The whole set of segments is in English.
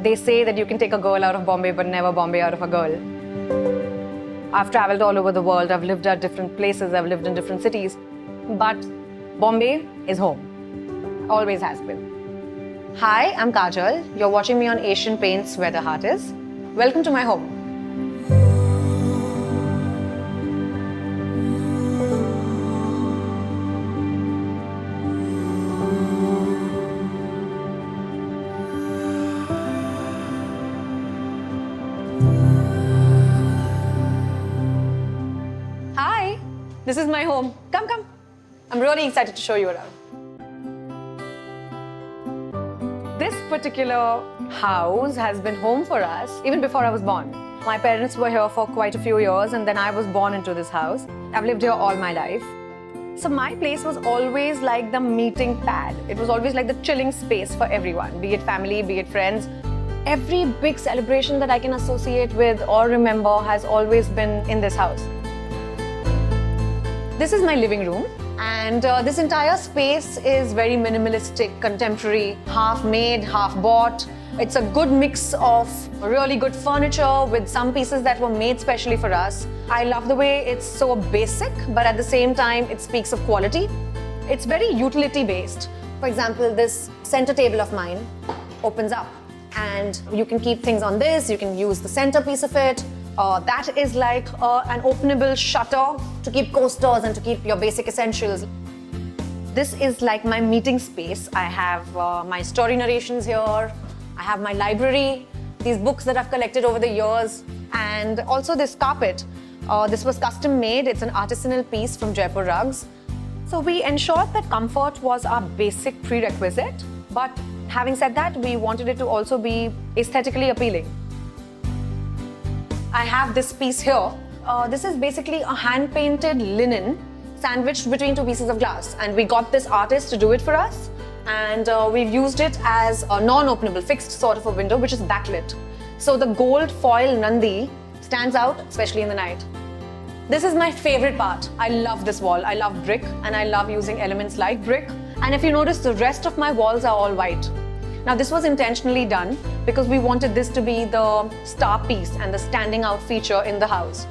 They say that you can take a girl out of Bombay, but never Bombay out of a girl. I've traveled all over the world. I've lived at different places. I've lived in different cities. But Bombay is home. Always has been. Hi, I'm Kajal. You're watching me on Asian Paints Where the Heart Is. Welcome to my home. Hi, this is my home. Come, come. I'm really excited to show you around. This particular house has been home for us even before I was born. My parents were here for quite a few years and then I was born into this house. I've lived here all my life. So my place was always like the meeting pad. It was always like the chilling space for everyone, be it family, be it friends. Every big celebration that I can associate with or remember has always been in this house. This is my living room. And this entire space is very minimalistic, contemporary, half made, half bought. It's a good mix of really good furniture with some pieces that were made specially for us. I love the way it's so basic, but at the same time, it speaks of quality. It's very utility based. For example, this center table of mine opens up and you can keep things on this, you can use the centerpiece of it. That is like an openable shutter to keep coasters and to keep your basic essentials. This is like my meeting space. I have my story narrations here. I have my library, these books that I've collected over the years, and also this carpet. This was custom made. It's an artisanal piece from Jaipur Rugs. So we ensured that comfort was our basic prerequisite, but having said that, we wanted it to also be aesthetically appealing. I have this piece here. This is basically a hand-painted linen sandwiched between two pieces of glass. And we got this artist to do it for us. And we've used it as a non-openable, fixed sort of a window, which is backlit. So the gold foil Nandi stands out, especially in the night. This is my favorite part. I love this wall. I love brick, and I love using elements like brick. And if you notice, the rest of my walls are all white. Now, this was intentionally done because we wanted this to be the star piece and the standing out feature in the house.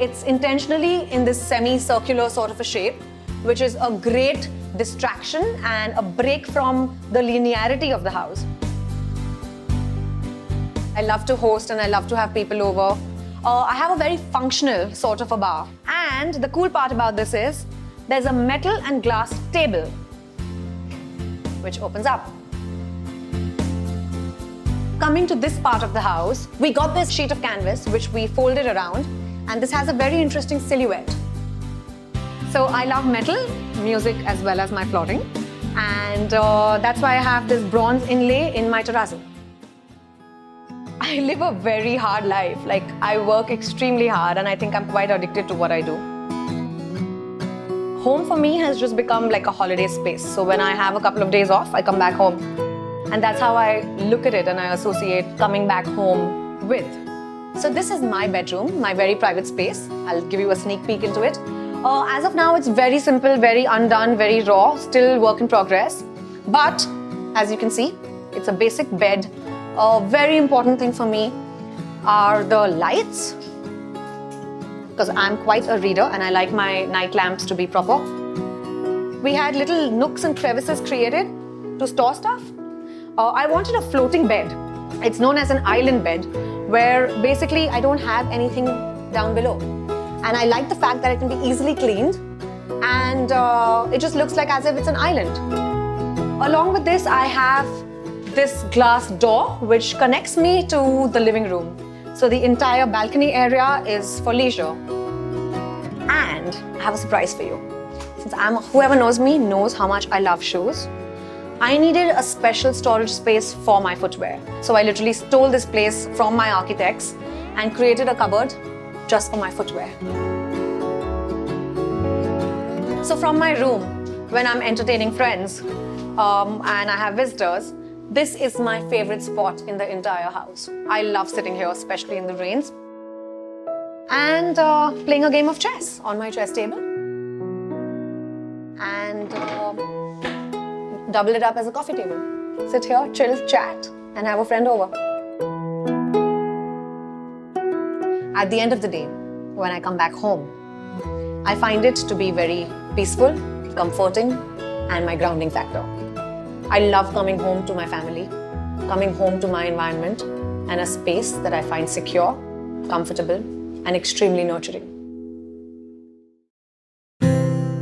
It's intentionally in this semi-circular sort of a shape, which is a great distraction and a break from the linearity of the house. I love to host and I love to have people over. I have a very functional sort of a bar. And the cool part about this is there's a metal and glass table, which opens up. Coming to this part of the house, we got this sheet of canvas which we folded around, and this has a very interesting silhouette. So I love metal, music as well as my flooring, and that's why I have this bronze inlay in my terrazzo. I live a very hard life. Like, I work extremely hard and I think I'm quite addicted to what I do. Home for me has just become like a holiday space. So when I have a couple of days off, I come back home. And that's how I look at it and I associate coming back home with. So this is my bedroom, my very private space. I'll give you a sneak peek into it. As of now, it's very simple, very undone, very raw, still work in progress. But as you can see, it's a basic bed. A very important thing for me are the lights, because I'm quite a reader and I like my night lamps to be proper. We had little nooks and crevices created to store stuff. I wanted a floating bed. It's known as an island bed, where basically I don't have anything down below. And I like the fact that it can be easily cleaned and it just looks like as if it's an island. Along with this, I have this glass door which connects me to the living room. So the entire balcony area is for leisure. And I have a surprise for you. Since whoever knows me knows how much I love shoes, I needed a special storage space for my footwear. So I literally stole this place from my architects and created a cupboard just for my footwear. So from my room, when I'm entertaining friends and I have visitors, this is my favorite spot in the entire house. I love sitting here, especially in the rains, and playing a game of chess on my chess table. And double it up as a coffee table. Sit here, chill, chat, and have a friend over. at the end of the day, when I come back home, I find it to be very peaceful, comforting, and my grounding factor. I love coming home to my family, coming home to my environment, and a space that I find secure, comfortable, and extremely nurturing.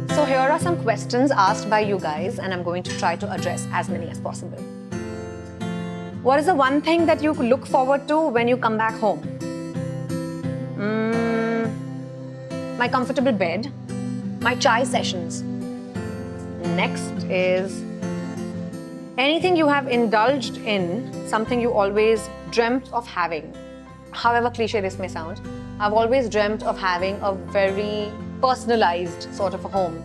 So here are some questions asked by you guys, and I'm going to try to address as many as possible. What is the one thing that you look forward to when you come back home? My comfortable bed, my chai sessions. Next is anything you have indulged in, something you always dreamt of having. However cliche this may sound, I've always dreamt of having a very personalized sort of a home.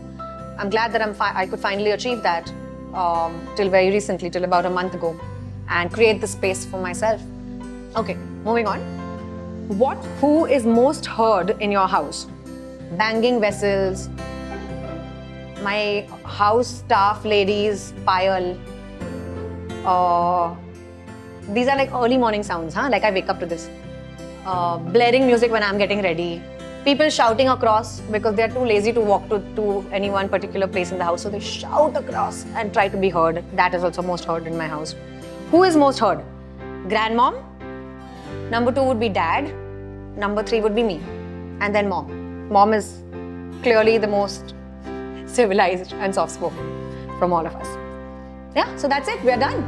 I'm glad that I could finally achieve that till very recently, till about a month ago, and create the space for myself. Okay, moving on. Who is most heard in your house? Banging vessels, my house staff ladies, pile. These are like early morning sounds, like I wake up to this. Blaring music when I'm getting ready. People shouting across because they're too lazy to walk to any one particular place in the house. So they shout across and try to be heard. That is also most heard in my house. Who is most heard? Grandmom. Number 2 would be dad. Number 3 would be me. And then mom. Mom is clearly the most civilized and soft-spoken from all of us. Yeah, so that's it. We're done.